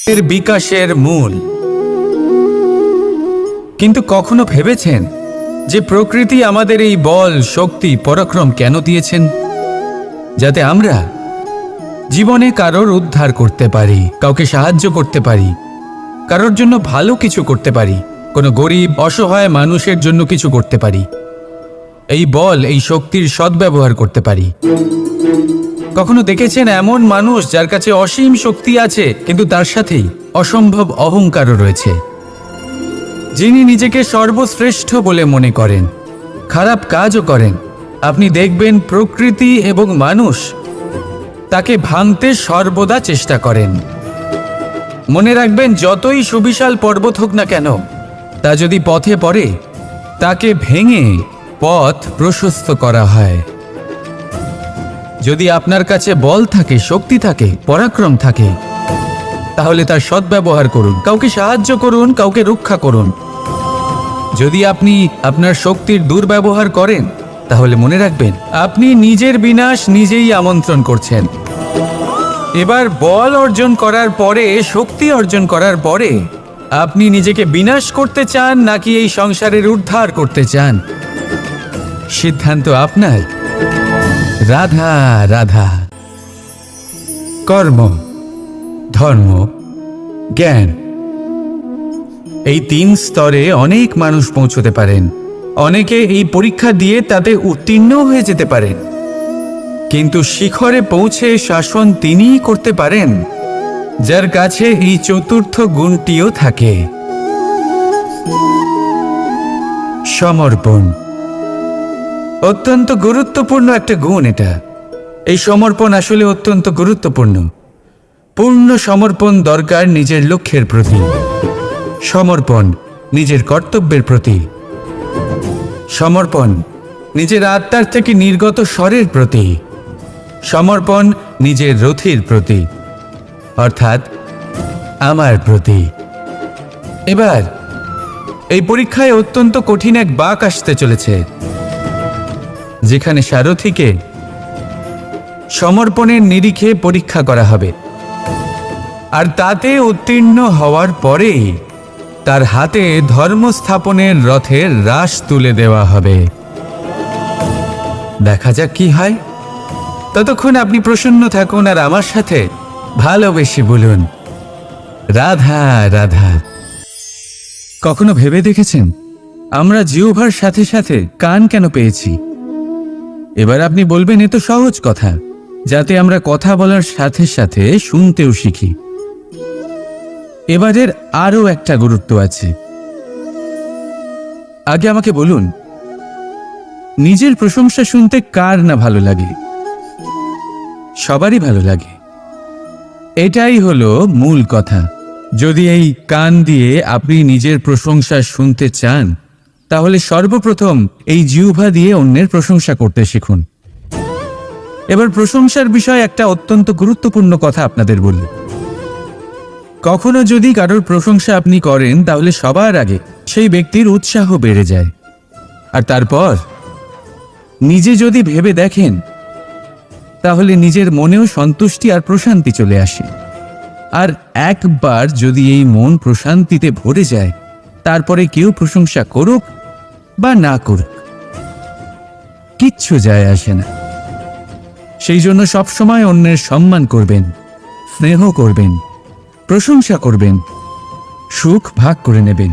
এর বিকাশের মূল। কিন্তু কখনো ভেবেছেন যে প্রকৃতি আমাদের এই বল, শক্তি, পরাক্রম কেন দিয়েছেন? যাতে আমরা জীবনে কারোর উদ্ধার করতে পারি, কাউকে সাহায্য করতে পারি, কারোর জন্য ভালো কিছু করতে পারি, কোনো গরিব অসহায় মানুষের জন্য কিছু করতে পারি, এই বল, এই শক্তির সদ্ব্যবহার করতে পারি। কখনো দেখেছেন এমন মানুষ যার কাছে অসীম শক্তি আছে কিন্তু তার সাথেই অসম্ভব অহংকারও রয়েছে, যিনি নিজেকে সর্বশ্রেষ্ঠ বলে মনে করেন, খারাপ কাজও করেন। আপনি দেখবেন প্রকৃতি এবং মানুষ তাকে ভাঙতে সর্বদা চেষ্টা করেন। মনে রাখবেন, যতই সুবিশাল পর্বত হোক না কেন, তা যদি পথে পড়ে তাকে ভেঙে পথ প্রশস্ত করা হয়। যদি আপনার কাছে বল থাকে, শক্তি থাকে, পরাক্রম থাকে, তাহলে তার সদ্ব্যবহার করুন, কাউকে সাহায্য করুন, কাউকে রক্ষা করুন। যদি আপনি আপনার শক্তির দুর্ব্যবহার করেন, তাহলে মনে রাখবেন আপনি নিজের বিনাশ নিজেই আমন্ত্রণ করছেন। এবার বল অর্জন করার পরে, শক্তি অর্জন করার পরে আপনি নিজেকে বিনাশ করতে চান নাকি এই সংসারের উদ্ধার করতে চান, সিদ্ধান্ত আপনার। রাধা রাধা। কর্ম, ধর্ম, জ্ঞান, এই 3 স্তরে অনেক মানুষ পৌঁছতে পারেন। অনেকে এই পরীক্ষা দিয়ে তাতে উত্তীর্ণ হয়ে যেতে পারেন, কিন্তু শিখরে পৌঁছে শাসন তিনিই করতে পারেন যার কাছে এই চতুর্থ গুণটিও থাকে, সমর্পণ। অত্যন্ত গুরুত্বপূর্ণ একটা গুণ এটা। এই সমর্পণ আসলে অত্যন্ত গুরুত্বপূর্ণ। পূর্ণ সমর্পণ দরকার নিজের লক্ষ্যের প্রতি, সমর্পণ নিজের কর্তব্যের প্রতি, সমর্পণ নিজের আত্মার থেকে নির্গত স্বরের প্রতি, সমর্পণ নিজের রথির প্রতি, অর্থাৎ আমার প্রতি। এবার এই পরীক্ষায় অত্যন্ত কঠিন এক বাঁক আসতে চলেছে, যেখানে সারথীকে সমর্পণের নিরিখে পরীক্ষা করা হবে, আর তাতে উত্তীর্ণ হওয়ার পরেই তার হাতে ধর্ম স্থাপনের রথের রাশ তুলে দেওয়া হবে। দেখা যাক কি হয়। ততক্ষণ আপনি প্রসন্ন থাকুন আর আমার সাথে ভালোবেসে বলুন, রাধা রাধা। কখনো ভেবে দেখেছেন আমরা জিহ্বার সাথে সাথে কান কেন পেয়েছি? এবার আপনি বলবেন, এ তো সহজ কথা, যাতে আমরা কথা বলার সাথে সাথে শুনতেও শিখি। এবারের আরও একটা গুরুত্ব আছে। আগে আমাকে বলুন, নিজের প্রশংসা শুনতে কার না ভালো লাগে? সবারই ভালো লাগে। এটাই হলো মূল কথা। যদি এই কান দিয়ে আপনি নিজের প্রশংসা শুনতে চান, তাহলে সর্বপ্রথম এই জিহ্বা দিয়ে অন্যের প্রশংসা করতে শিখুন। এবার প্রশংসার বিষয় একটা অত্যন্ত গুরুত্বপূর্ণ কথা আপনাদের বলি। কখনো যদি কারোর প্রশংসা আপনি করেন, তাহলে সবার আগে সেই ব্যক্তির উৎসাহ বেড়ে যায়, আর তারপর নিজে যদি ভেবে দেখেন, তাহলে নিজের মনেও সন্তুষ্টি আর প্রশান্তি চলে আসে। আর একবার যদি এই মন প্রশান্তিতে ভরে যায়, তারপরে কেউ প্রশংসা করুক বা না করুক, কিচ্ছু যায় আসে না। সেই জন্য সবসময় অন্যের সম্মান করবেন, স্নেহ করবেন, প্রশংসা করবেন, সুখ ভাগ করে নেবেন।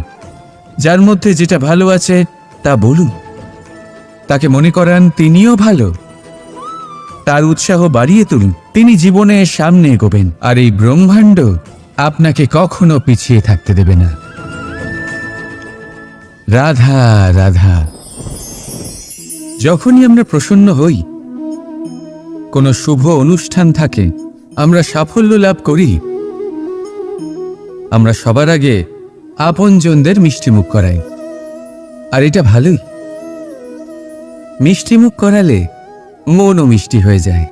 যার মধ্যে যেটা ভালো আছে তা বলুন, তাকে মনে করান তিনিও ভালো, তার উৎসাহ বাড়িয়ে তুলুন। তিনি জীবনে সামনে এগোবেন, আর এই ব্রহ্মাণ্ড আপনাকে কখনো পিছিয়ে থাকতে দেবে না। রাধা রাধা। যখনই আমরা প্রসন্ন হই, কোনো শুভ অনুষ্ঠান থাকে, আমরা সাফল্য লাভ করি, আমরা সবার আগে আপনজনদের মিষ্টিমুখ করাই। আর এটা ভালোই। মিষ্টিমুখ করালে মনও মিষ্টি হয়ে যায়।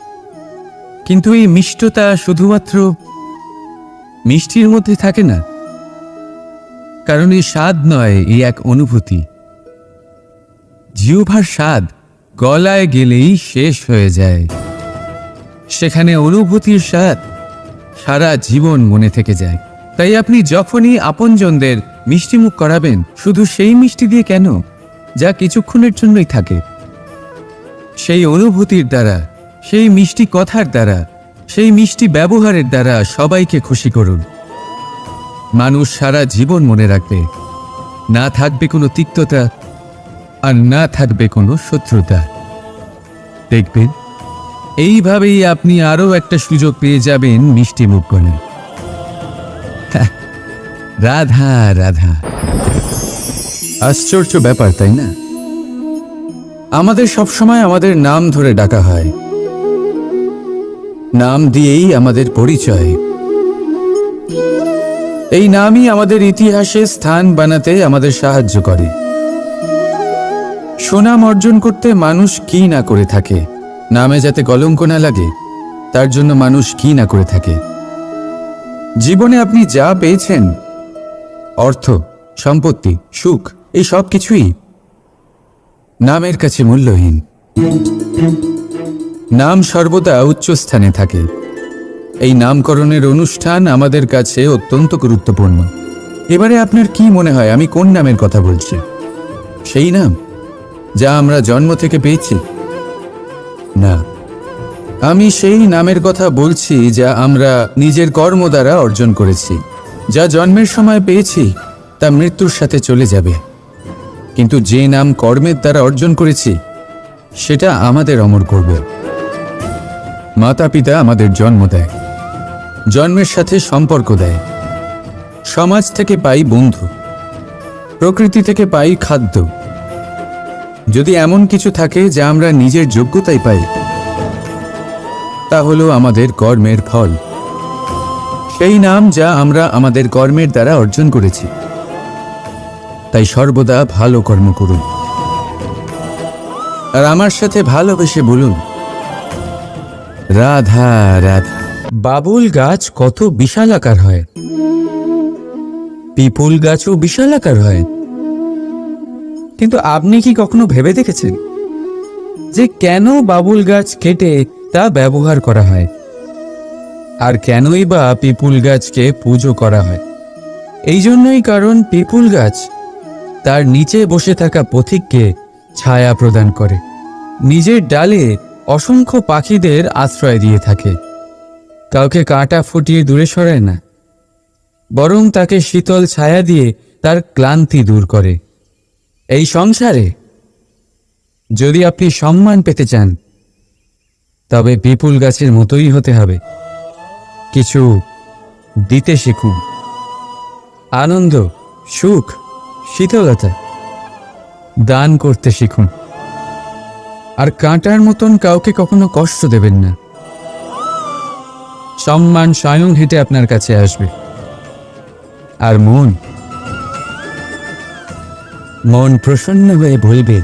কিন্তু এই মিষ্টতা শুধুমাত্র মিষ্টির মধ্যে থাকে না, কারণ এই স্বাদ নয়, এই এক অনুভূতি। জিহ্বার স্বাদ গলায় গেলেই শেষ হয়ে যায়, সেখানে অনুভূতির স্বাদ সারা জীবন মনে থেকে যায়। তাই আপনি যখনই আপনজনদের মিষ্টিমুখ করাবেন, শুধু সেই মিষ্টি দিয়ে কেন, যা কিছুক্ষণের জন্যই থাকে, সেই অনুভূতির দ্বারা, সেই মিষ্টি কথার দ্বারা, সেই মিষ্টি ব্যবহারের দ্বারা সবাইকে খুশি করুন। মানুষ সারা জীবন মনে রাখবে, না থাকবে কোনো তিক্ততা আর না থাকবে কোনো শত্রুতা। দেখবেন এইভাবেই আপনি আরো একটা সুযোগ পেয়ে যাবেন মিষ্টি মুখ করে। রাধা রাধা। আশ্চর্য ব্যাপার, তাই না? আমাদের সবসময় আমাদের নাম ধরে ডাকা হয়, নাম দিয়েই আমাদের পরিচয়। এই নামই আমাদের ইতিহাসে স্থান বানাতে আমাদের সাহায্য করে। সুনাম অর্জন করতে মানুষ কি না করে থাকে, নামে যাতে কলঙ্ক না লাগে তার জন্য মানুষ কি না করে থাকে। জীবনে আপনি যা পেয়েছেন, অর্থ, সম্পত্তি, সুখ, এই সব কিছুই নামের কাছে মূল্যহীন। নাম সর্বদা উচ্চ স্থানে থাকে। এই নামকরণের অনুষ্ঠান আমাদের কাছে অত্যন্ত গুরুত্বপূর্ণ। এবারে আপনার কি মনে হয় আমি কোন নামের কথা বলছি? সেই নাম যা আমরা জন্ম থেকে পেয়েছি? না, আমি সেই নামের কথা বলছি যা আমরা নিজের কর্ম দ্বারা অর্জন করেছি। যা জন্মের সময় পেয়েছি তা মৃত্যুর সাথে চলে যাবে, কিন্তু যে নাম কর্মের দ্বারা অর্জন করেছি সেটা আমাদের অমর করবে। মাতা পিতা আমাদের জন্ম দেয়, জন্মের সাথে সম্পর্ক দেয়। সমাজ থেকে পাই বন্ধু, প্রকৃতি থেকে পাই খাদ্য। যদি এমন কিছু থাকে যা আমরা নিজের যোগ্যতায় পাই, তা হলো আমাদের কর্মের ফল, সেই নাম যা আমরা আমাদের কর্মের দ্বারা অর্জন করেছি। তাই সর্বদা ভালো কর্ম করুন, আর আমার সাথে ভালোবেসে বলুন রাধা রাধা। বাবুল গাছ কত বিশালাকার হয়, পিপুল গাছও বিশালাকার হয়। কিন্তু আপনি কি কখনো ভেবে দেখেছেন যে কেন বাবুল গাছ কেটে তা ব্যবহার করা হয়, আর কেনই বা পিপুল গাছকে পুজো করা হয়? এই জন্যই, কারণ পিপুল গাছ তার নিচে বসে থাকা পথিককে ছায়া প্রদান করে, নিজের ডালে অসংখ্য পাখিদের আশ্রয় দিয়ে থাকে, কাউকে কাঁটা ফুটিয়ে দূরে সরায় না, বরং তাকে শীতল ছায়া দিয়ে তার ক্লান্তি দূর করে। এই সংসারে যদি আপনি সম্মান পেতে চান, তবে পিপুল গাছের মতোই হতে হবে। কিছু দিতে শিখুন, আনন্দ, সুখ, শীতলতা দান করতে শিখুন, আর কাঁটার মতন কাউকে কখনো কষ্ট দেবেন না। সম্মান স্বয়ং হেঁটে আপনার কাছে আসবে। আর মন প্রসন্ন হয়ে বলবে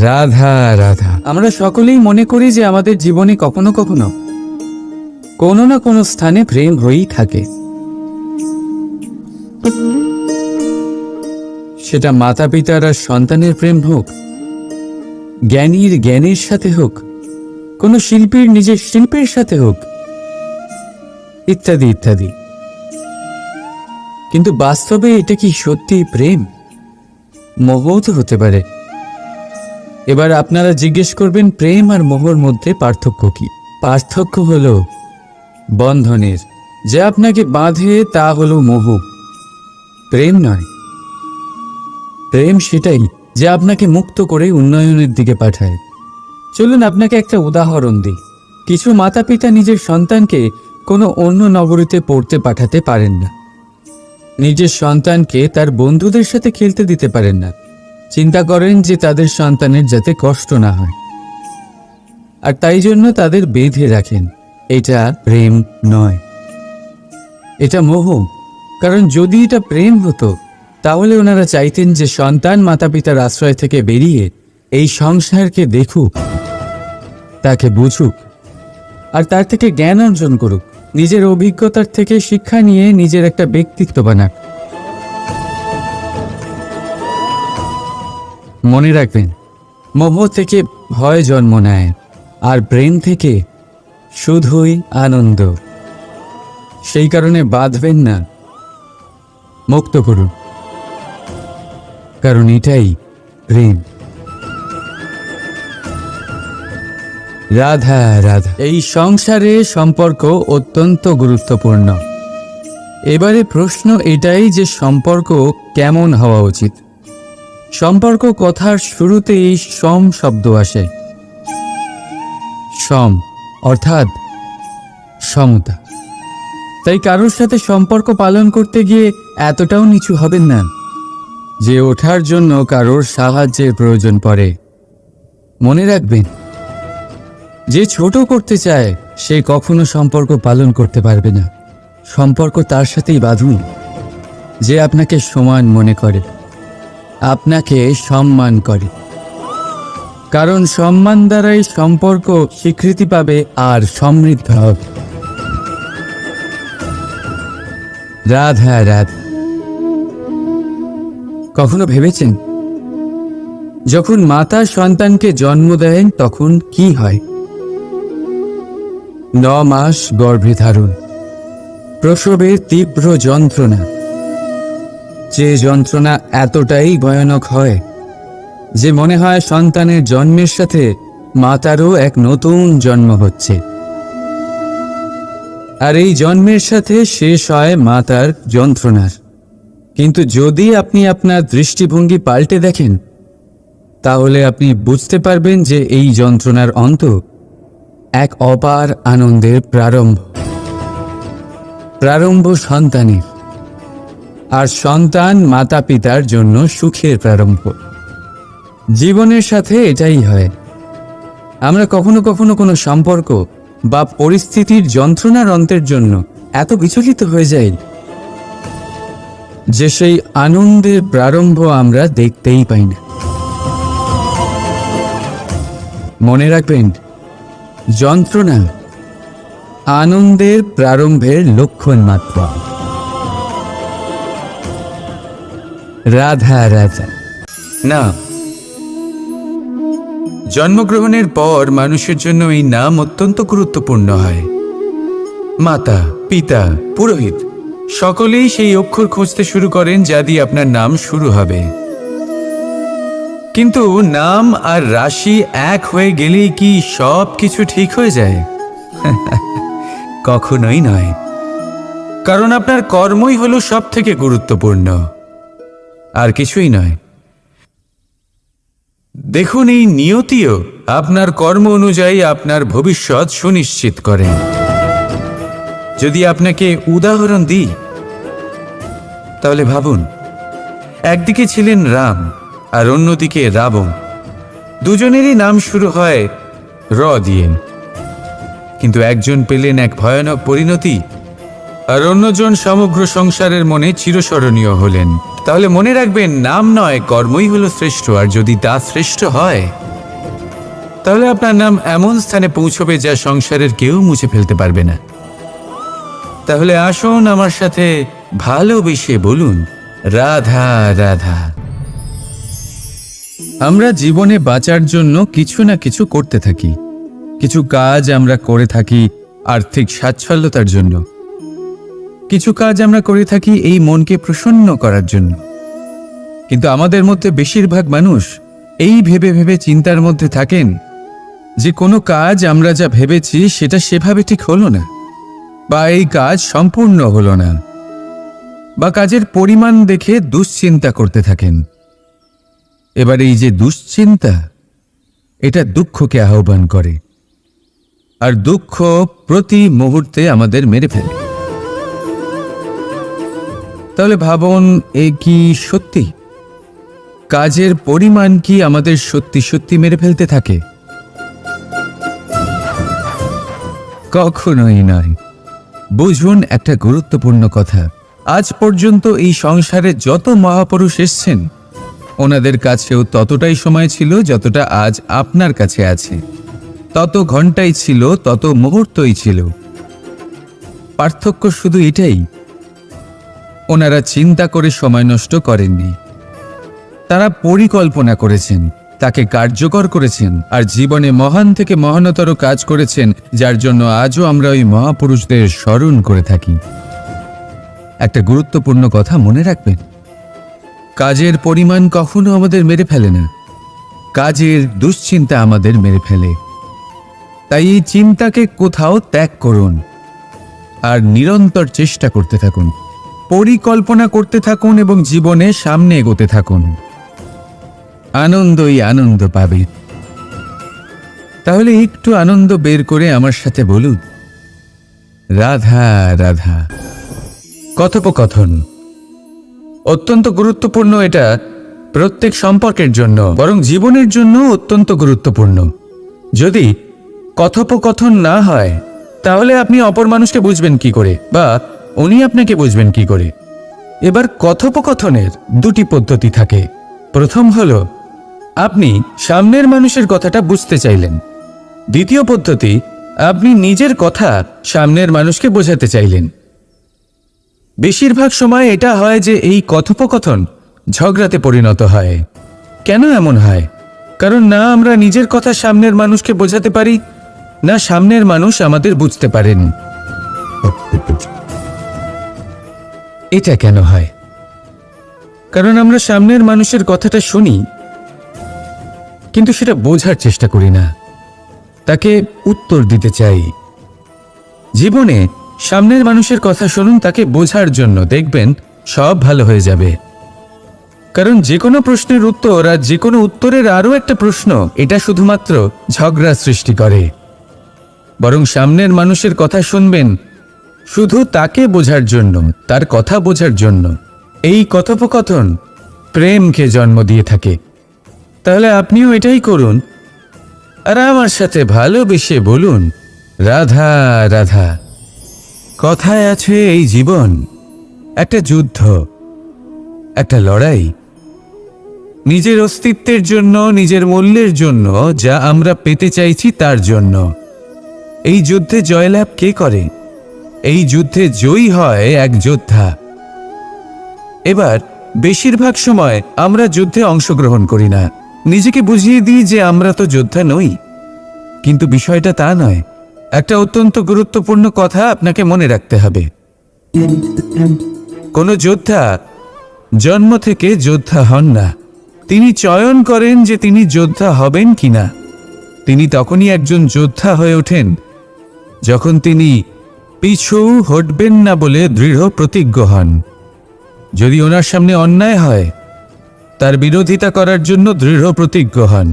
রাধা রাধা। আমরা সকলেই মনে করি যে আমাদের জীবনে কখনো কখনো কোনো না কোনো স্থানে প্রেম হয়েই থাকে। সেটা মাতা পিতার আর সন্তানের প্রেম হোক, জ্ঞানীর জ্ঞানের সাথে হোক, কোনো শিল্পীর নিজের শিল্পের সাথে হোক, ইত্যাদি ইত্যাদি। কিন্তু বাস্তবে এটা কি সত্যি প্রেম? মোহও তো হতে পারে। এবার আপনারা জিজ্ঞেস করবেন, প্রেম আর মোহর মধ্যে পার্থক্য কি? পার্থক্য হলো বন্ধনের। যা আপনাকে বাঁধে তা হলো মোহ, প্রেম নয়। প্রেম সেটাই যা আপনাকে মুক্ত করে উন্নয়নের দিকে পাঠায়। চলুন আপনাকে একটা উদাহরণ দিই। কিছু মাতা পিতা নিজের সন্তানকে কোনো অন্য নগরীতে পড়তে পাঠাতে পারেন না, নিজের সন্তানকে তার বন্ধুদের সাথে খেলতে দিতে পারেন না। চিন্তা করেন যে তাদের সন্তানের যাতে কষ্ট না হয়, আর তাই জন্য তাদের বেঁধে রাখেন। এটা প্রেম নয়, এটা মোহ। কারণ যদি এটা প্রেম হতো, তাহলে ওনারা চাইতেন যে সন্তান মাতা পিতার আশ্রয় থেকে বেরিয়ে এই সংসারকে দেখুক, তাকে বুঝুক, আর তার থেকে জ্ঞান অর্জন করুক, নিজের অভিজ্ঞতার থেকে শিক্ষা নিয়ে নিজের একটা ব্যক্তিত্ব বানাক। মনে রাখবেন, মোহ থেকে ভয় জন্ম নেয়, আর প্রেম থেকে শুধুই আনন্দ। সেই কারণে বাঁধবেন না, মুক্ত করুন, কারণ এটাই প্রেম। রাধা রাধা। এই সংসারে সম্পর্ক অত্যন্ত গুরুত্বপূর্ণ। এবারে প্রশ্ন এটাই যে সম্পর্ক কেমন হওয়া উচিত। সম্পর্ক কথার শুরুতেই সম শব্দ আসে। সম অর্থাৎ সমতা। তাই কারোর সাথে সম্পর্ক পালন করতে গিয়ে এতটাও নিচু হবেন না যে ওঠার জন্য কারোর সাহায্যের প্রয়োজন পড়ে। মনে রাখবেন, যে ছোট করতে চায় সে কখনো সম্পর্ক পালন করতে পারবে না। সম্পর্ক তার সাথেই বাঁধুন যে আপনাকে সমান মনে করে, আপনাকে সম্মান করে, কারণ সম্মান দ্বারাই সম্পর্ক স্বীকৃতি পাবে আর সমৃদ্ধ হবে। রাধা রাধা। কখনো ভেবেছেন যখন মাতা সন্তানকে জন্ম দেন তখন কি হয়? 9 মাস গর্ভে ধারণ, প্রসবের তীব্র যন্ত্রণা, যে যন্ত্রণা এতটাই ভয়ানক হয় যে মনে হয় সন্তানের জন্মের সাথে মাতারও এক নতুন জন্ম হচ্ছে। আর এই জন্মের সাথে শেষ হয় মাতার যন্ত্রণার। কিন্তু যদি আপনি আপনার দৃষ্টিভঙ্গি পাল্টে দেখেন তাহলে আপনি বুঝতে পারবেন যে এই যন্ত্রণার অন্ত এক অপার আনন্দের প্রারম্ভ। প্রারম্ভ সন্তানের, আর সন্তান মাতা পিতার জন্য সুখের প্রারম্ভ। জীবনের সাথে এটাই হয়। আমরা কখনো কখনো কোনো সম্পর্ক বা পরিস্থিতির যন্ত্রণার অন্তের জন্য এত বিচলিত হয়ে যাই যে সেই আনন্দের প্রারম্ভ আমরা দেখতেই পাই না। মনে রাখবেন, যন্ত্রণা আনন্দের প্রারম্ভের লক্ষণ মাত্র। রাধা রাধা। না, জন্মগ্রহণের পর মানুষের জন্য এই নাম অত্যন্ত গুরুত্বপূর্ণ হয়। মাতা, পিতা, পুরোহিত সকলেই সেই অক্ষর খুঁজতে শুরু করেন যা দিয়ে আপনার নাম শুরু হবে। কিন্তু নাম আর রাশি এক হয়ে গেলেই কি সব কিছু ঠিক হয়ে যায়? কখনোই নয়, কারণ আপনার কর্মই হলো সব থেকে গুরুত্বপূর্ণ, আর কিছুই নয়। দেখুন, এই নিয়তিও আপনার কর্ম অনুযায়ী আপনার ভবিষ্যৎ সুনিশ্চিত করেন। যদি আপনাকে উদাহরণ দিই তাহলে ভাবুন, একদিকে ছিলেন রাম আর অন্যদিকে রাবণ। দুজনেরই নাম শুরু হয় র দিয়ে, কিন্তু একজন পেলেন এক ভয়ানক পরিণতি আর অন্যজন সমগ্র সংসারের মনে চিরস্মরণীয় হলেন। তাহলে মনে রাখবেন, নাম নয়, কর্মই হলো শ্রেষ্ঠ। আর যদি তা শ্রেষ্ঠ হয় তাহলে আপনার নাম এমন স্থানে পৌঁছবে যা সংসারের কেউ মুছে ফেলতে পারবে না। তাহলে আসুন আমার সাথে ভালোবেসে বলুন, রাধা রাধা। আমরা জীবনে বাঁচার জন্য কিছু না কিছু করতে থাকি। কিছু কাজ আমরা করে থাকি আর্থিক স্বাচ্ছন্দ্যতার জন্য, কিছু কাজ আমরা করে থাকি এই মনকে প্রসন্ন করার জন্য। কিন্তু আমাদের মধ্যে বেশিরভাগ মানুষ এই ভেবে ভেবে চিন্তার মধ্যে থাকেন যে কোনো কাজ আমরা যা ভেবেছি সেটা সেভাবে ঠিক হলো না, বা এই কাজ সম্পূর্ণ হলো না, বা কাজের পরিমাণ দেখে দুশ্চিন্তা করতে থাকেন। এবার এই যে দুশ্চিন্তা, এটা দুঃখকে আহ্বান করে, আর দুঃখ প্রতি মুহূর্তে আমাদের মেরে ফেলে। তাহলে ভাবুন, এ কি সত্যি? কাজের পরিমাণ কি আমাদের সত্যি সত্যি মেরে ফেলতে থাকে? কখনোই নয়। বুঝুন একটা গুরুত্বপূর্ণ কথা। আজ পর্যন্ত এই সংসারে যত মহাপুরুষ এসছেন, ওনাদের কাছেও ততটাই সময় ছিল যতটা আজ আপনার কাছে আছে। তত ঘন্টাই ছিল, তত মুহূর্তই ছিল। পার্থক্য শুধু এটাই, ওনারা চিন্তা করে সময় নষ্ট করেননি, তারা পরিকল্পনা করেছেন। তাকে কার্যকর করেছেন আর জীবনে মহান থেকে মহানতর কাজ করেছেন, যার জন্য আজও আমরা ওই মহাপুরুষদের স্মরণ করে থাকি। একটা গুরুত্বপূর্ণ কথা মনে রাখবেন, কাজের পরিমাণ কখনো আমাদের মেরে ফেলে না, কাজের দুশ্চিন্তা আমাদের মেরে ফেলে। তাই এই চিন্তাকে কোথাও ত্যাগ করুন আর নিরন্তর চেষ্টা করতে থাকুন, পরিকল্পনা করতে থাকুন এবং জীবনে সামনে এগোতে থাকুন। আনন্দই আনন্দ পাবে। তাহলে একটু আনন্দ বের করে আমার সাথে বলুন, রাধা রাধা। কথোপকথন অত্যন্ত গুরুত্বপূর্ণ। এটা প্রত্যেক সম্পর্কের জন্য, বরং জীবনের জন্য অত্যন্ত গুরুত্বপূর্ণ। যদি কথোপকথন না হয় তাহলে আপনি অপর মানুষকে বুঝবেন কি করে, বা উনি আপনাকে বুঝবেন কি করে? এবার কথোপকথনের দুটি পদ্ধতি থাকে। প্রথম হলো আপনি সামনের মানুষের কথাটা বুঝতে চাইলেন। দ্বিতীয় পদ্ধতি, আপনি নিজের কথা সামনের মানুষকে বোঝাতে চাইলেন। বেশিরভাগ সময় এটা হয় যে এই কথোপকথন ঝগড়াতে পরিণত হয়। কেন এমন হয়? কারণ না আমরা নিজের কথা সামনের মানুষকে বোঝাতে পারি, না সামনের মানুষ আমাদের বুঝতে পারেন। এটা কেন হয়? কারণ আমরা সামনের মানুষের কথাটা শুনি, কিন্তু সেটা বোঝার চেষ্টা করি না, তাকে উত্তর দিতে চাই। জীবনে সামনের মানুষের কথা শুনুন তাকে বোঝার জন্য, দেখবেন সব ভালো হয়ে যাবে। কারণ যে কোনো প্রশ্নের উত্তর আর যে কোনো উত্তরের আরও একটা প্রশ্ন, এটা শুধুমাত্র ঝগড়া সৃষ্টি করে। বরং সামনের মানুষের কথা শুনবেন শুধু তাকে বোঝার জন্য, তার কথা বোঝার জন্য। এই কথোপকথন প্রেমকে জন্ম দিয়ে থাকে। তাহলে আপনিও এটাই করুন আর আমার সাথে ভালোবেসে বলুন, রাধা রাধা। কথায় আছে এই জীবন একটা যুদ্ধ, একটা লড়াই, নিজের অস্তিত্বের জন্য, নিজের মূল্যের জন্য, যা আমরা পেতে চাইছি তার জন্য। এই যুদ্ধে জয়লাভ কে করে? এই যুদ্ধে জয়ী হয় এক যোদ্ধা। এবার বেশিরভাগ সময় আমরা যুদ্ধে অংশগ্রহণ করি না, নিজেকে বুঝিয়ে দিই যে আমরা তো যোদ্ধা নই। কিন্তু বিষয়টা তা নয়। একটা অত্যন্ত গুরুত্বপূর্ণ কথা আপনাকে মনে রাখতে হবে। কোনো যোদ্ধা জন্ম থেকে যোদ্ধা হন না, তিনি চয়ন করেন যে তিনি যোদ্ধা হবেন কিনা। তিনি তখনই একজন যোদ্ধা হয়ে ওঠেন যখন তিনি পিছু হটবেন না বলে দৃঢ় প্রতিজ্ঞ হন। যদি ওনার সামনে অন্যায় হয়, তার বিরোধিতা করার জন্য দৃঢ় প্রতিজ্ঞ হন,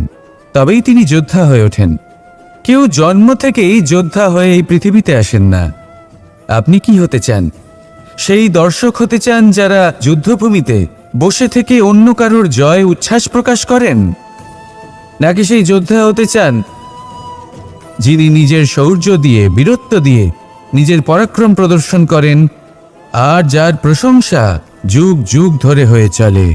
তবেই তিনি যোদ্ধা হয়ে ওঠেন। কেউ জন্ম থেকেই যোদ্ধা হয়ে এই পৃথিবীতে আসেন না। আপনি কি হতে চান? সেই দর্শক হতে চান যারা যুদ্ধভূমিতে বসে থেকে অন্য কারোর জয় উচ্ছ্বাস প্রকাশ করেন, নাকি সেই যোদ্ধা হতে চান যিনি নিজের শৌর্য দিয়ে, বীরত্ব দিয়ে নিজের পরাক্রম প্রদর্শন করেন আর যার প্রশংসা যুগ যুগ ধরে হয়ে চলে?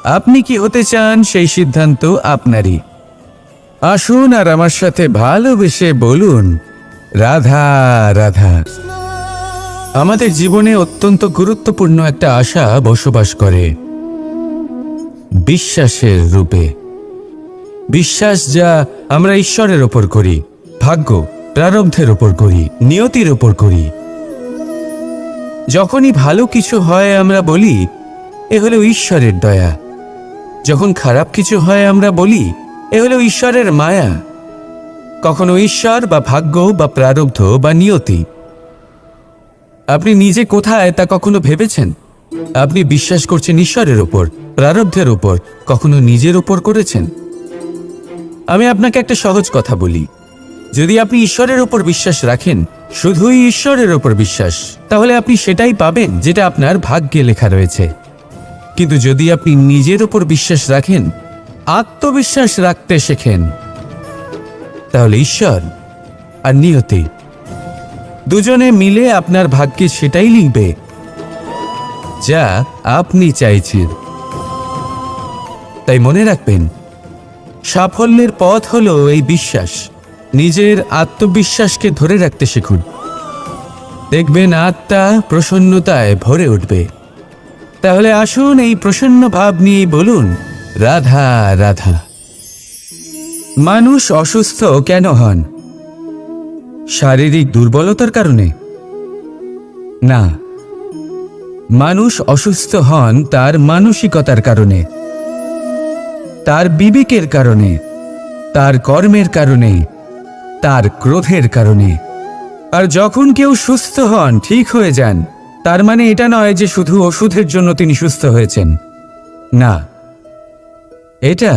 আপনি কি হতে চান সেই সিদ্ধান্ত আপনারই। আসুন আর আমার সাথে ভালোবেসে বলুন, রাধা রাধা। আমাদের জীবনে অত্যন্ত গুরুত্বপূর্ণ একটা আশা বসবাস করে, বিশ্বাসের রূপে। বিশ্বাস যা আমরা ঈশ্বরের ওপর করি, ভাগ্য, প্রারব্ধের ওপর করি, নিয়তির ওপর করি। যখনই ভালো কিছু হয় আমরা বলি এ হলো ঈশ্বরের দয়া। যখন খারাপ কিছু হয় আমরা বলি এ হলো ঈশ্বরের মায়া। কখনো ঈশ্বর বা ভাগ্য বা প্রারব্ধ বা নিয়তি। আপনি নিজে কোথায় তা কখনো ভেবেছেন? আপনি বিশ্বাস করছেন ঈশ্বরের ওপর, প্রারব্ধের ওপর, কখনো নিজের ওপর করেছেন? আমি আপনাকে একটা সহজ কথা বলি, যদি আপনি ঈশ্বরের ওপর বিশ্বাস রাখেন, শুধুই ঈশ্বরের ওপর বিশ্বাস, তাহলে আপনি সেটাই পাবেন যেটা আপনার ভাগ্যে লেখা রয়েছে। কিন্তু যদি আপনি নিজের ওপর বিশ্বাস রাখেন, আত্মবিশ্বাস রাখতে শেখেন, তাহলে ঈশ্বর আর নিয়তি দুজনে মিলে আপনার ভাগ্যে সেটাই লিখবে যা আপনি চাইছেন। তাই মনে রাখবেন, সাফল্যের পথ হলো এই বিশ্বাস। নিজের আত্মবিশ্বাসকে ধরে রাখতে শিখুন, দেখবেন আত্মা প্রসন্নতায় ভরে উঠবে। তাহলে আসুন এই প্রসন্ন ভাব নিয়ে বলুন, রাধা রাধা। মানুষ অসুস্থ কেন হন? শারীরিক দুর্বলতার কারণে? না, মানুষ অসুস্থ হন তার মানসিকতার কারণে, তার বিবেকের কারণে, তার কর্মের কারণে, তার ক্রোধের কারণে। আর যখন কেউ সুস্থ হন, ঠিক হয়ে যান, তার মানে এটা নয় যে শুধু ওষুধের জন্য তিনি সুস্থ হয়েছেন। না, এটা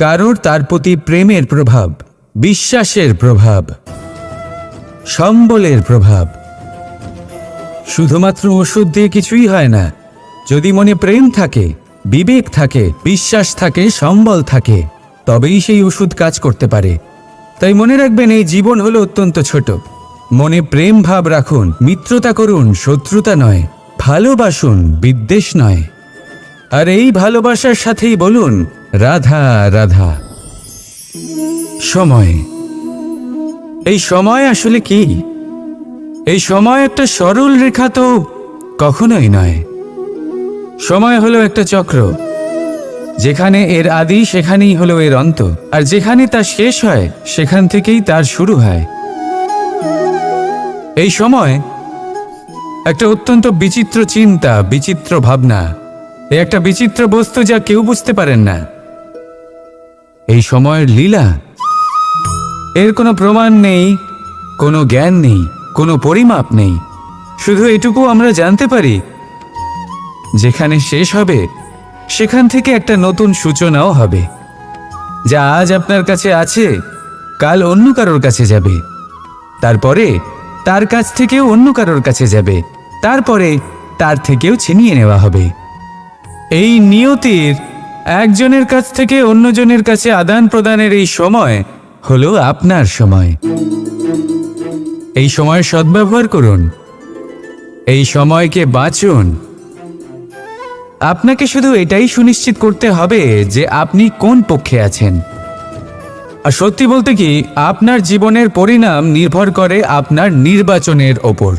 কারোর তার প্রতি প্রেমের প্রভাব, বিশ্বাসের প্রভাব, সম্বলের প্রভাব। শুধুমাত্র ওষুধ দিয়ে কিছুই হয় না। যদি মনে প্রেম থাকে, বিবেক থাকে, বিশ্বাস থাকে, সম্বল থাকে, তবেই সেই ওষুধ কাজ করতে পারে। তাই মনে রাখবেন, এই জীবন হলো অত্যন্ত ছোট। মনে প্রেম ভাব রাখুন, মিত্রতা করুন, শত্রুতা নয়। ভালোবাসুন, বিদ্বেষ নয়। আর এই ভালোবাসার সাথেই বলুন রাধা রাধা। সময়, এই সময় আসলে কি? এই সময় একটা সরল রেখা তো কখনোই নয়। সময় হলো একটা চক্র, যেখানে এর আদি সেখানেই হলো এর অন্ত, আর যেখানে তা শেষ হয় সেখান থেকেই তার শুরু হয়। এই সময় একটা অত্যন্ত বিচিত্র চিন্তা, বিচিত্র ভাবনা, একটা বিচিত্র বস্তু যা কেউ বুঝতে পারেন না। এই সময়ের লীলা, এর কোনো প্রমাণ নেই, কোনো জ্ঞান নেই, কোনো পরিমাপ নেই। শুধু এটুকু আমরা জানতে পারি, যেখানে শেষ হবে সেখান থেকে একটা নতুন সূচনাও হবে। যা আজ আপনার কাছে আছে, কাল অন্য কারোর কাছে যাবে, তারপরে তার কাছ থেকেও অন্য কারোর কাছে যাবে, তারপরে তার থেকেও ছিনিয়ে নেওয়া হবে। এই নিয়তির একজনের কাছ থেকে অন্যজনের কাছে আদান প্রদানের এই সময় হলো আপনার সময়। এই সময়ের সদ্ব্যবহার করুন, এই সময়কে বাঁচুন। আপনাকে শুধু এটাই সুনিশ্চিত করতে হবে যে আপনি কোন পক্ষে আছেন। আর সত্যি বলতে কি, আপনার জীবনের পরিণাম নির্ভর করে আপনার নির্বাচনের ওপর।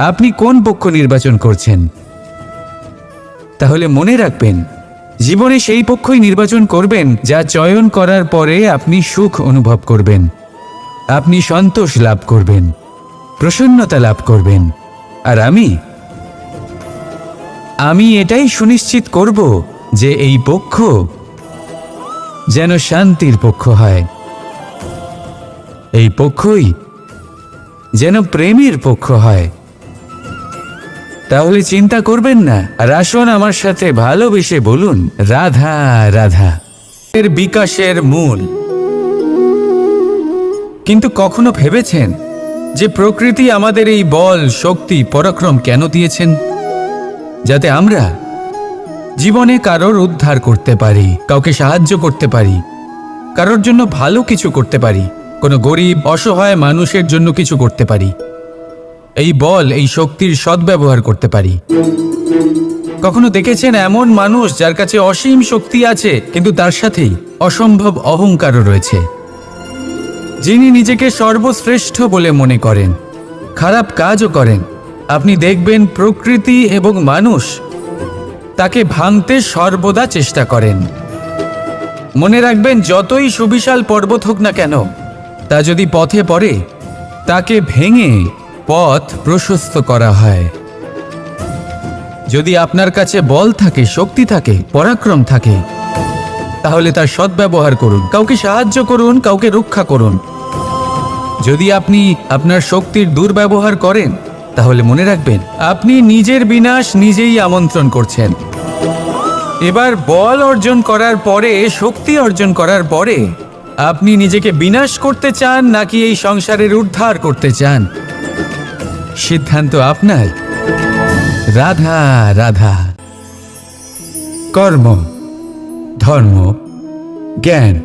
আপনি কোন পক্ষ নির্বাচন করছেন। তাহলে মনে রাখবেন, জীবনে সেই পক্ষই নির্বাচন করবেন যা চয়ন করার পরে আপনি সুখ অনুভব করবেন, আপনি সন্তোষ লাভ করবেন, প্রসন্নতা লাভ করবেন। আর আমি এটাই সুনিশ্চিত করব যে এই পক্ষ যেন শান্তির পক্ষ হয়, এই পক্ষই যেন প্রেমের পক্ষ হয়। তাহলে চিন্তা করবেন না, আর আসুন আমার সাথে ভালোবেসে বলুন রাধা রাধা। এর বিকাশের মূল। কিন্তু কখনো ভেবেছেন যে প্রকৃতি আমাদের এই বল, শক্তি, পরাক্রম কেন দিয়েছেন? যাতে আমরা জীবনে কারোর উদ্ধার করতে পারি, কাউকে সাহায্য করতে পারি, কারোর জন্য ভালো কিছু করতে পারি, কোনো গরিব অসহায় মানুষের জন্য কিছু করতে পারি। এই বল, এই শক্তির সদ্ব্যবহার করতে পারি। কখনো দেখেছেন এমন মানুষ যার কাছে অসীম শক্তি আছে, কিন্তু তার সাথেই অসম্ভব অহংকারও রয়েছে, যিনি নিজেকে সর্বশ্রেষ্ঠ বলে মনে করেন, খারাপ কাজও করেন। আপনি দেখবেন প্রকৃতি এবং মানুষ তাকে ভাঙতে সর্বদা চেষ্টা করেন। মনে রাখবেন, যতই সুবিশাল পর্বত হোক না কেন, তা যদি পথে পড়ে, তাকে ভেঙে পথ প্রশস্ত করা হয়। যদি আপনার কাছে বল থাকে, শক্তি থাকে, পরাক্রম থাকে, তাহলে তার সদ্ব্যবহার করুন, কাউকে সাহায্য করুন, কাউকে রক্ষা করুন। যদি আপনি আপনার শক্তির দুর্ব্যবহার করেন, তাহলে মনে রাখবেন আপনি নিজের বিনাশ নিজেই আমন্ত্রণ করছেন। এবার বল অর্জন করার পরে, শক্তি অর্জন করার পরে আপনি নিজেকে বিনাশ করতে চান নাকি এই সংসারের উদ্ধার করতে চান? সিদ্ধান্ত আপনার। রাধা রাধা। কর্ম, ধর্ম, জ্ঞান,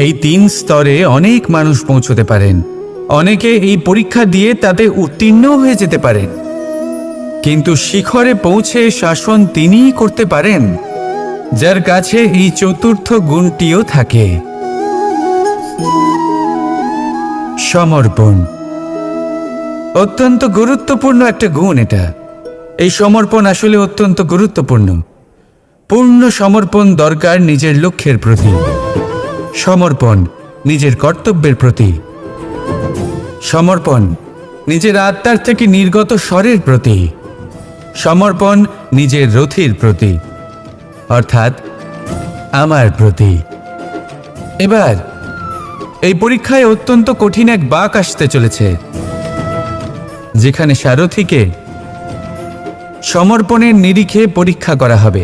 এই 3 স্তরে অনেক মানুষ পৌঁছতে পারেন। অনেকে এই পরীক্ষা দিয়ে তাতে উত্তীর্ণ হয়ে যেতে পারেন, কিন্তু শিখরে পৌঁছে শাসন তিনিই করতে পারেন যার কাছে এই চতুর্থ গুণটিও থাকে। সমর্পণ অত্যন্ত গুরুত্বপূর্ণ একটা গুণ। এটা, এই সমর্পণ আসলে অত্যন্ত গুরুত্বপূর্ণ। পূর্ণ সমর্পণ দরকার নিজের লক্ষ্যের প্রতি, সমর্পণ নিজের কর্তব্যের প্রতি, সমর্পণ নিজের আত্মার থেকে নির্গত স্বরের প্রতি, সমর্পণ নিজের রথির প্রতি, অর্থাৎ আমার প্রতি। এবার এই পরীক্ষায় অত্যন্ত কঠিন এক বাঁক আসতে চলেছে, যেখানে সারথীকে সমর্পণের নিরিখে পরীক্ষা করা হবে,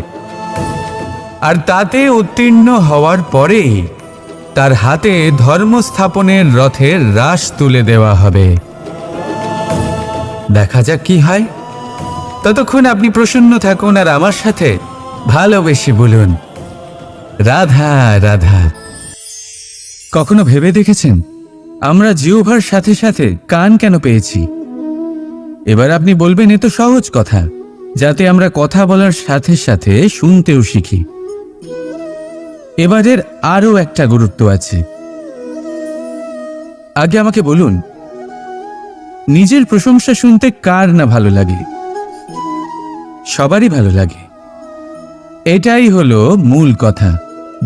আর তাতে উত্তীর্ণ হওয়ার পরেই তার হাতে ধর্ম স্থাপনের রথের রাশ তুলে দেওয়া হবে। দেখা যাক কি হয়। ততক্ষণ আপনি প্রসন্ন থাকুন আর আমার সাথে ভালোবেসে বলুন, রাধা রাধা। কখনো ভেবে দেখেছেন আমরা জিহ্বার সাথে সাথে কান কেন পেয়েছি? এবার আপনি বলবেন, এ তো সহজ কথা, যাতে আমরা কথা বলার সাথে সাথে শুনতেও শিখি। এবারের আরও একটা গুরুত্ব আছে। আগে আমাকে বলুন, নিজের প্রশংসা শুনতে কার না ভালো লাগে? সবারই ভালো লাগে। এটাই হলো মূল কথা।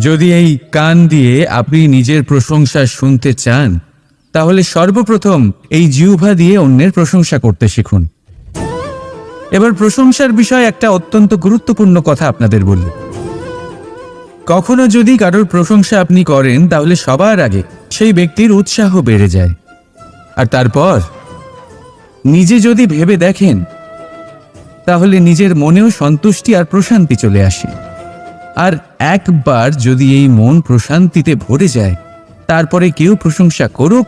যদি এই কান দিয়ে আপনি নিজের প্রশংসা শুনতে চান, তাহলে সর্বপ্রথম এই জিহ্বা দিয়ে অন্যের প্রশংসা করতে শিখুন। এবার প্রশংসার বিষয় একটা অত্যন্ত গুরুত্বপূর্ণ কথা আপনাদের বলব। কখনো যদি কারোর প্রশংসা আপনি করেন, তাহলে সবার আগে সেই ব্যক্তির উৎসাহ বেড়ে যায়, আর তারপর নিজে যদি ভেবে দেখেন, তাহলে নিজের মনেও সন্তুষ্টি আর প্রশান্তি চলে আসে। আর একবার যদি এই মন প্রশান্তিতে ভরে যায়, তারপরে কেউ প্রশংসা করুক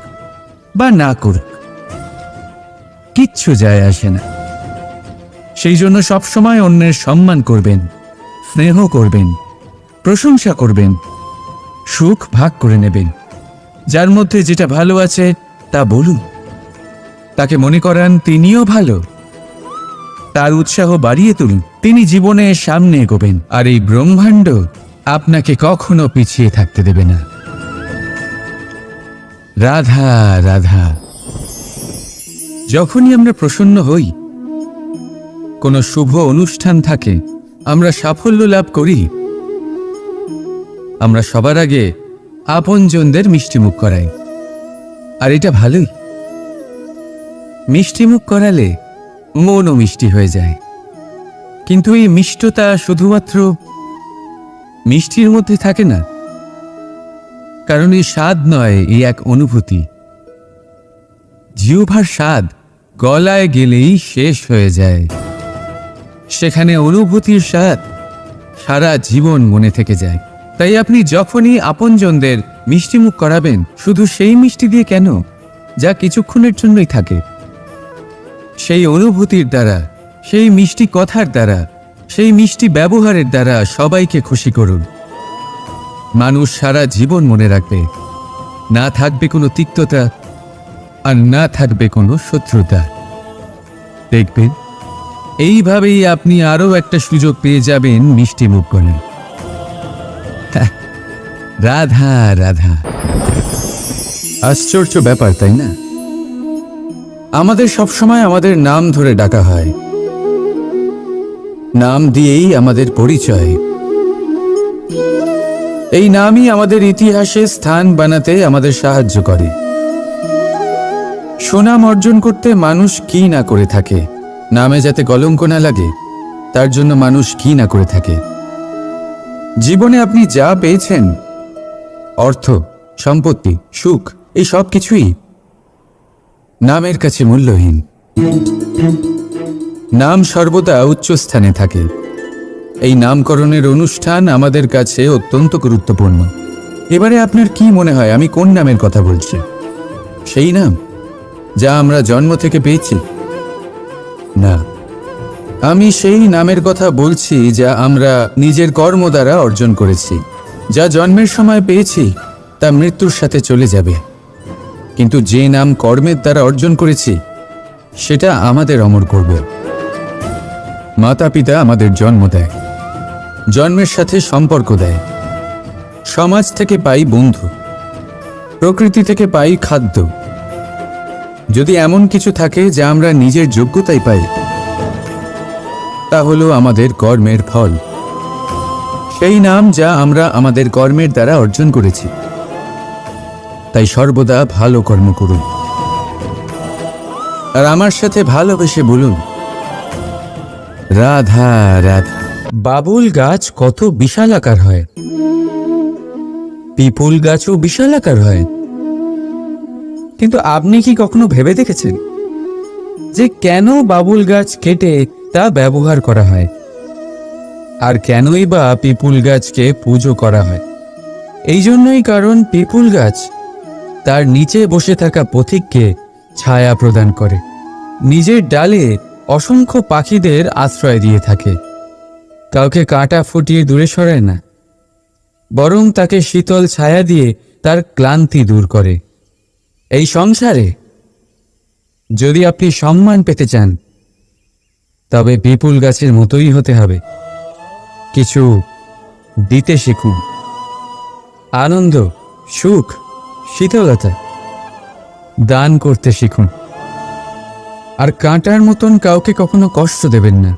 বা না করুক, কিচ্ছু যায় আসে না। সেই জন্য সবসময় অন্যের সম্মান করবেন, স্নেহ করবেন, প্রশংসা করবেন, সুখ ভাগ করে নেবেন। যার মধ্যে যেটা ভালো আছে তা বলুন, তাকে মনে করান তিনিও ভালো, তার উৎসাহ বাড়িয়ে তুলুন। তিনি জীবনে সামনে এগোবেন, আর এই ব্রহ্মাণ্ড আপনাকে কখনো পিছিয়ে থাকতে দেবে না। রাধা রাধা। যখনই আমরা প্রসন্ন হই, কোনো শুভ অনুষ্ঠান থাকে, আমরা সাফল্য লাভ করি, আমরা সবার আগে আপনজনদের মিষ্টিমুখ করাই। আর এটা ভালোই। মিষ্টিমুখ করালে মনও মিষ্টি হয়ে যায়। কিন্তু এই মিষ্টতা শুধুমাত্র মিষ্টির মধ্যে থাকে না, কারণ এই স্বাদ নয়, এই এক অনুভূতি। জিহ্বার স্বাদ গলায় গেলেই শেষ হয়ে যায়, সেখানে অনুভূতির স্বাদ সারা জীবন মনে থেকে যায়। তাই আপনি যখনই আপনজনদের মিষ্টিমুখ করাবেন, শুধু সেই মিষ্টি দিয়ে কেন, যা কিছুক্ষণের জন্যই থাকে, সেই অনুভূতির দ্বারা, সেই মিষ্টি কথার দ্বারা, সেই মিষ্টি ব্যবহারের দ্বারা সবাইকে খুশি করুন। মানুষ সারা জীবন মনে রাখবে, না থাকবে কোনো তিক্ততা, আর না থাকবে কোনো শত্রুতা। দেখবেন এইভাবেই আপনি আরও একটা সুযোগ পেয়ে যাবেন মিষ্টি মুখ করে। রাধা রাধা। আশ্চর্য ব্যাপার, তাই না? আমাদের সবসময় আমাদের নাম ধরে ডাকা হয়, নাম দিয়েই আমাদের পরিচয়। এই নামই আমাদের ইতিহাসে স্থান বানাতে আমাদের সাহায্য করে। সুনাম অর্জন করতে মানুষ কি না করে থাকে, নামে যাতে কলঙ্ক না লাগে, তার জন্য মানুষ কি না করে থাকে। জীবনে আপনি যা পেয়েছেন, অর্থ, সম্পত্তি, সুখ, এই সব কিছুই নামের কাছে মূল্যহীন। নাম সর্বদা উচ্চ স্থানে থাকে। এই নামকরণের অনুষ্ঠান আমাদের কাছে অত্যন্ত গুরুত্বপূর্ণ। এবারে আপনার কি মনে হয় আমি কোন নামের কথা বলছি? সেই নাম যা আমরা জন্ম থেকে পেয়েছি? না, আমি সেই নামের কথা বলছি যা আমরা নিজের কর্ম দ্বারা অর্জন করেছি। যা জন্মের সময় পেয়েছি তা মৃত্যুর সাথে চলে যাবে, কিন্তু যে নাম কর্মের দ্বারা অর্জন করেছি সেটা আমাদের অমর করবে। মাতা পিতা আমাদের জন্ম দেয়, জন্মের সাথে সম্পর্ক দেয়, সমাজ থেকে পাই বন্ধু, প্রকৃতি থেকে পাই খাদ্য। যদি এমন কিছু থাকে যা আমরা নিজের যোগ্যতায় পাই, তা হলো আমাদের কর্মের ফল। সেই নাম যা আমরা আমাদের কর্মের দ্বারা অর্জন করেছি। তাই সর্বদা ভালো কর্ম করুন আর আমার সাথে ভালোবেসে বলুন, রাধা রাধা। বাবুল গাছ কত বিশালাকার হয়, পিপুল গাছও বিশালাকার হয়। কিন্তু আপনি কি কখনো ভেবে দেখেছেন যে কেন বাবুল গাছ কেটে তা ব্যবহার করা হয়, আর কেনই বা পিপুল গাছকে পুজো করা হয়? এই জন্যই, কারণ পিপুল গাছ তার নিচে বসে থাকা পথিককে ছায়া প্রদান করে, নিজের ডালে অসংখ্য পাখিদের আশ্রয় দিয়ে থাকে, কাউকে কাঁটা ফুটিয়ে দূরে সরায় না, বরং তাকে শীতল ছায়া দিয়ে তার ক্লান্তি দূর করে। এই সংসারে যদি আপনি সম্মান পেতে চান, তবে পিপুল গাছের মতোই হতে হবে। কিছু দিতে শিখুন, আনন্দ, সুখ, শীতলতা দান করতে শিখুন, আর কাঁটার মতন কাউকে কখনো কষ্ট দেবেন না।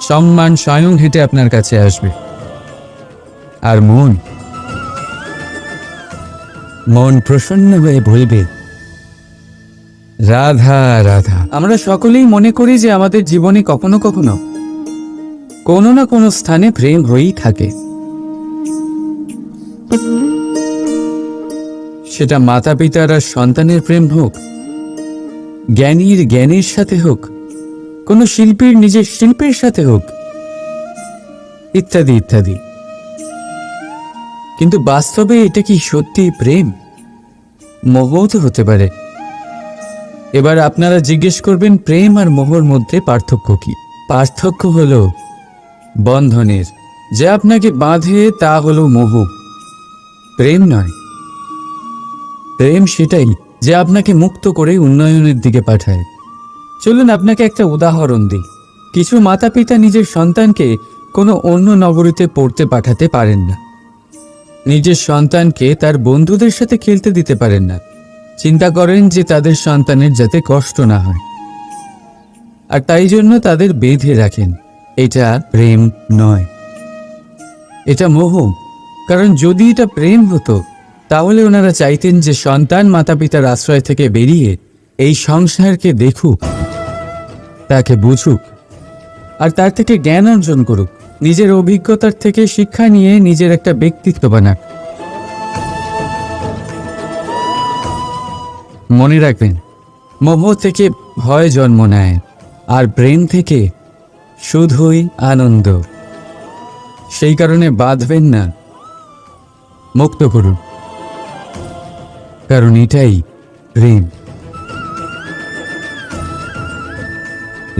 সম্মান স্বয়ং হেঁটে আপনার কাছে আসবে। আর মন প্রসন্ন হয়ে বলবে, রাধা রাধা। আমরা সকলেই মনে করি যে আমাদের জীবনে কখনো কখনো কোনো না কোনো স্থানে প্রেম হয়েই থাকে। সেটা মাতা পিতার আর সন্তানের প্রেম হোক, জ্ঞানীর জ্ঞানের সাথে হোক, কোনো শিল্পীর নিজের শিল্পের সাথে হোক, ইত্যাদি ইত্যাদি। কিন্তু বাস্তবে এটা কি সত্যি প্রেম? মোহও তো হতে পারে। এবার আপনারা জিজ্ঞেস করবেন, প্রেম আর মোহর মধ্যে পার্থক্য কি? পার্থক্য হলো বন্ধনের। যে আপনাকে বাঁধে তা হলো মোহ, প্রেম নয়। প্রেম সেটাই যে আপনাকে মুক্ত করে উন্নয়নের দিকে পাঠায়। চলুন আপনাকে একটা উদাহরণ দিই। কিছু মাতা পিতা নিজের সন্তানকে কোনো অন্য নগরীতে পড়তে পাঠাতে পারেন না, নিজের সন্তানকে তার বন্ধুদের সাথে খেলতে দিতে পারেন না। চিন্তা করেন যে তাদের সন্তানের যাতে কষ্ট না হয়, আর তাই জন্য তাদের বেঁধে রাখেন। এটা প্রেম নয়, এটা মোহ। কারণ যদি এটা প্রেম হতো, তাহলে ওনারা চাইতেন যে সন্তান মাতা পিতার আশ্রয় থেকে বেরিয়ে এই সংসারকে দেখুক, তাকে বুঝুক, আর তার থেকে জ্ঞান অর্জন করুক, নিজের অভিজ্ঞতার থেকে শিক্ষা নিয়ে নিজের একটা ব্যক্তিত্ব বানাক। মনে রাখবেন, মোহ থেকে ভয় জন্ম নেয়, আর প্রেম থেকে শুধুই আনন্দ। সেই কারণে বাঁধবেন না, মুক্ত করুন, কারণ এটাই প্রেম।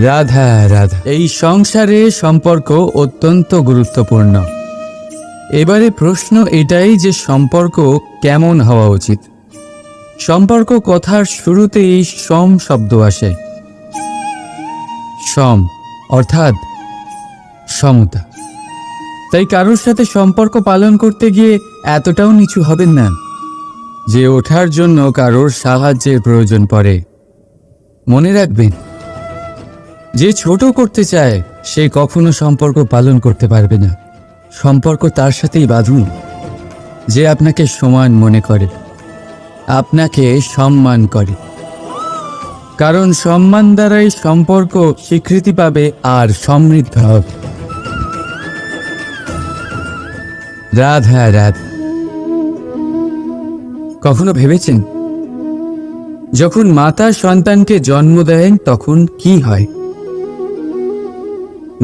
রাধা রাধা। এই সংসারে সম্পর্ক অত্যন্ত গুরুত্বপূর্ণ। এবারে প্রশ্ন এটাই যে সম্পর্ক কেমন হওয়া উচিত। সম্পর্ক কথার শুরুতেই সম শব্দ আসে। সম অর্থাৎ সমতা। তাই কারোর সাথে সম্পর্ক পালন করতে গিয়ে এতটাও নিচু হবেন না যে ওঠার জন্য কারোর সাহায্যের প্রয়োজন পড়ে। মনে রাখবেন, যে ছোট করতে চায় সে কখনো সম্পর্ক পালন করতে পারবে না। সম্পর্ক তার সাথেই বাঁধুন যে আপনাকে সমান মনে করে, আপনাকে সম্মান করে, কারণ সম্মান দ্বারাই সম্পর্ক স্বীকৃতি পাবে আর সমৃদ্ধ হবে। রাধা রাধা। কখনো ভেবেছেন যখন মাতা সন্তানকে জন্ম দেন তখন কি হয়?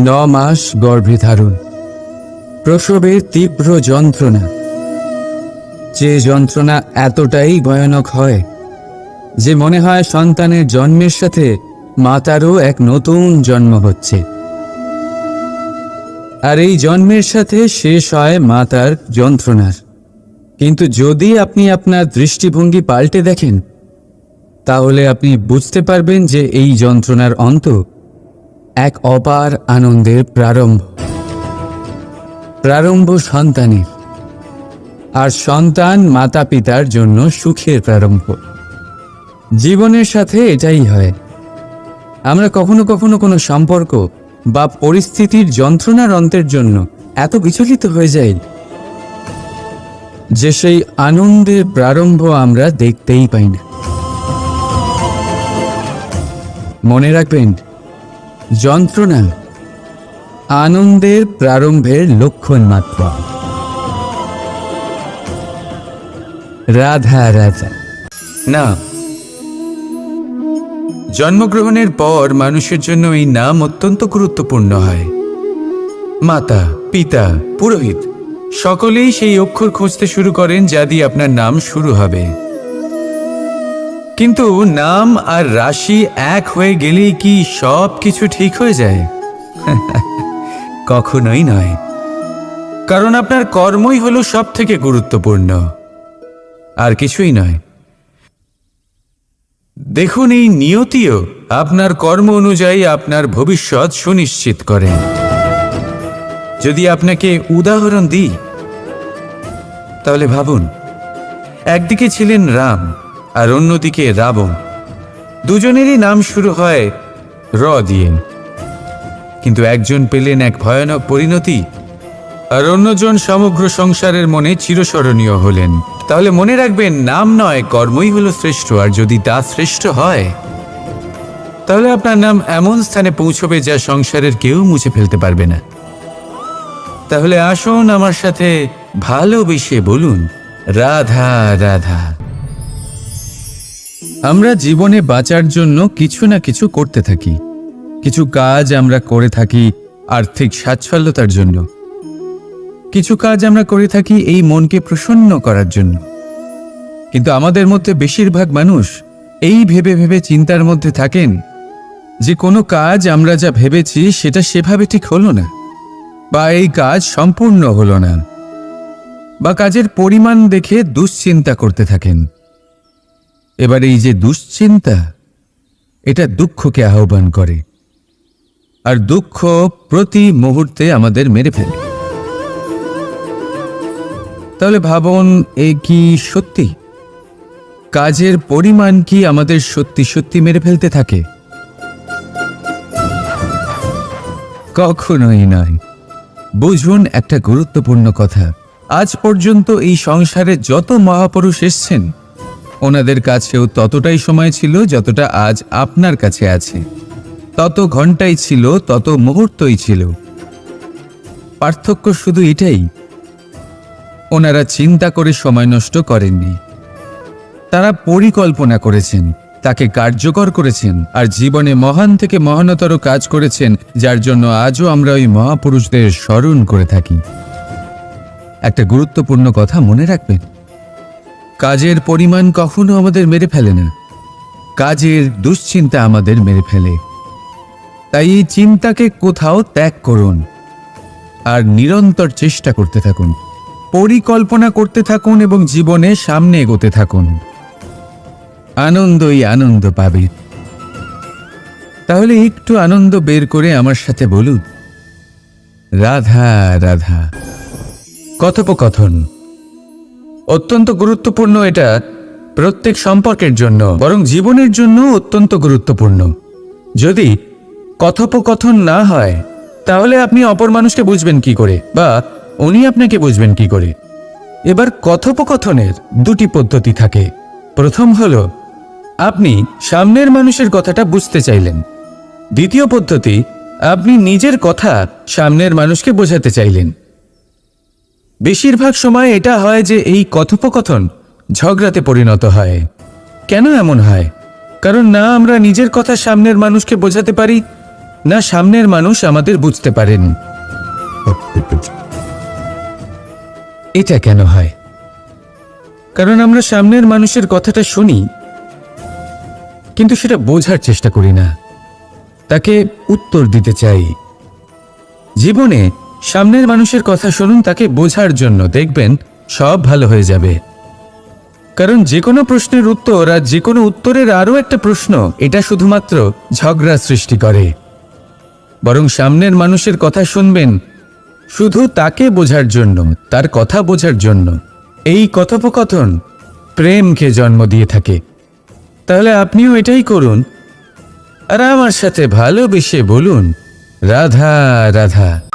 9 মাস গর্ভে ধারণ, প্রসবের তীব্র যন্ত্রণা, যে যন্ত্রণা এতটাই ভয়ানক হয় যে মনে হয় সন্তানের জন্মের সাথে মাতারও এক নতুন জন্ম হচ্ছে, আর এই জন্মের সাথে শেষ হয় মাতার যন্ত্রণার। কিন্তু যদি আপনি আপনার দৃষ্টিভঙ্গি পাল্টে দেখেন, তাহলে আপনি বুঝতে পারবেন যে এই যন্ত্রণার অন্ত এক অপার আনন্দের প্রারম্ভ সন্তানের, আর সন্তান মাতা পিতার জন্য সুখের প্রারম্ভ। জীবনের সাথে এটাই হয়। আমরা কখনো কখনো কোনো সম্পর্ক বা পরিস্থিতির যন্ত্রণার অন্তের জন্য এত বিচলিত হয়ে যাই যে সেই আনন্দের প্রারম্ভ আমরা দেখতেই পাই না। মনে রাখবেন, যন্ত্রণা আনন্দের প্রারম্ভের লক্ষণ মাত্র। রাধা রাধা। না, জন্মগ্রহণের পর মানুষের জন্য এই নাম অত্যন্ত গুরুত্বপূর্ণ হয়। মাতা, পিতা, পুরোহিত সকলেই সেই অক্ষর খুঁজতে শুরু করেন যা দিয়ে আপনার নাম শুরু হবে। কিন্তু নাম আর রাশি এক হয়ে গেলেই কি সব কিছু ঠিক হয়ে যায়? কখনোই নয়। কারণ আপনার কর্মই হলো সব থেকে গুরুত্বপূর্ণ, আর কিছুই নয়। দেখুন, এই নিয়তিও আপনার কর্ম অনুযায়ী আপনার ভবিষ্যৎ সুনিশ্চিত করেন। যদি আপনাকে উদাহরণ দিই, তাহলে ভাবুন, একদিকে ছিলেন রাম আর অন্যদিকে রাবণ। দুজনেরই নাম শুরু হয় র দিয়ে, কিন্তু একজন পেলেন এক ভয়ানক পরিণতি আর অন্যজন সমগ্র সংসারের মনে চিরস্মরণীয় হলেন। তাহলে মনে রাখবেন, নাম নয়, কর্মই হলো শ্রেষ্ঠ। আর যদি তা শ্রেষ্ঠ হয়, তাহলে আপনার নাম এমন স্থানে পৌঁছবে যা সংসারের কেউ মুছে ফেলতে পারবে না। তাহলে আসুন আমার সাথে ভালোবেসে বলুন, রাধা রাধা। আমরা জীবনে বাঁচার জন্য কিছু না কিছু করতে থাকি। কিছু কাজ আমরা করে থাকি আর্থিক স্বাচ্ছন্দ্যতার জন্য, কিছু কাজ আমরা করে থাকি এই মনকে প্রসন্ন করার জন্য। কিন্তু আমাদের মধ্যে বেশিরভাগ মানুষ এই ভেবে ভেবে চিন্তার মধ্যে থাকেন যে কোনো কাজ আমরা যা ভেবেছি সেটা সেভাবে ঠিক হলো না, বা এই কাজ সম্পূর্ণ হলো না, বা কাজের পরিমাণ দেখে দুশ্চিন্তা করতে থাকেন। এবার এই যে দুশ্চিন্তা, এটা দুঃখকে আহ্বান করে, আর দুঃখ প্রতি মুহূর্তে আমাদের মেরে ফেলে। তাহলে ভাবুন, এ কি সত্যি? কাজের পরিমাণ কি আমাদের সত্যি সত্যি মেরে ফেলতে থাকে? কখনোই নয়। বুঝুন একটা গুরুত্বপূর্ণ কথা। আজ পর্যন্ত এই সংসারে যত মহাপুরুষ এসছেন, ওনাদের কাছেও ততটাই সময় ছিল যতটা আজ আপনার কাছে আছে। তত ঘন্টাই ছিল, তত মুহূর্তই ছিল। পার্থক্য শুধু এটাই, ওনারা চিন্তা করে সময় নষ্ট করেননি। তারা পরিকল্পনা করেছেন, তাকে কার্যকর করেছেন, আর জীবনে মহান থেকে মহানতর কাজ করেছেন, যার জন্য আজও আমরা ওই মহাপুরুষদের স্মরণ করে থাকি। একটা গুরুত্বপূর্ণ কথা মনে রাখবেন, কাজের পরিমাণ কখনো আমাদের মেরে ফেলে না, কাজের দুশ্চিন্তা আমাদের মেরে ফেলে। তাই এই চিন্তাকে কোথাও ত্যাগ করুন আর নিরন্তর চেষ্টা করতে থাকুন, পরিকল্পনা করতে থাকুন এবং জীবনে সামনে এগোতে থাকুন। আনন্দই আনন্দ পাবে। তাহলে একটু আনন্দ বের করে আমার সাথে বলুন, রাধা রাধা। কথোপকথন অত্যন্ত গুরুত্বপূর্ণ। এটা প্রত্যেক সম্পর্কের জন্য, বরং জীবনের জন্য অত্যন্ত গুরুত্বপূর্ণ। যদি কথোপকথন না হয়, তাহলে আপনি অপর মানুষকে বুঝবেন কি করে, বা উনি আপনাকে বুঝবেন কি করে? এবার কথোপকথনের দুটি পদ্ধতি থাকে। প্রথম হলো, আপনি সামনের মানুষের কথাটা বুঝতে চাইলেন। দ্বিতীয় পদ্ধতি, আপনি নিজের কথা সামনের মানুষকে বোঝাতে চাইলেন। বেশিরভাগ সময় এটা হয় যে এই কথোপকথন ঝগড়াতে পরিণত হয়। কেন এমন হয়? কারণ না আমরা নিজের কথা সামনের মানুষকে বোঝাতে পারি, না সামনের মানুষ আমাদের বুঝতে পারেন। এটা কেন হয়? কারণ আমরা সামনের মানুষের কথাটা শুনি, কিন্তু সেটা বোঝার চেষ্টা করি না, তাকে উত্তর দিতে চাই। জীবনে সামনের মানুষের কথা শুনুন তাকে বোঝার জন্য, দেখবেন সব ভালো হয়ে যাবে। কারণ যে কোনো প্রশ্নের উত্তর আর যে কোনো উত্তরের আরও একটা প্রশ্ন, এটা শুধুমাত্র ঝগড়া সৃষ্টি করে। বরং সামনের মানুষের কথা শুনবেন শুধু তাকে বোঝার জন্য, তার কথা বোঝার জন্য। এই কথোপকথন প্রেমকে জন্ম দিয়ে থাকে। তাহলে আপনিও এটাই করুন, আর আমার সাথে ভালোবেসে বলুন, রাধা রাধা।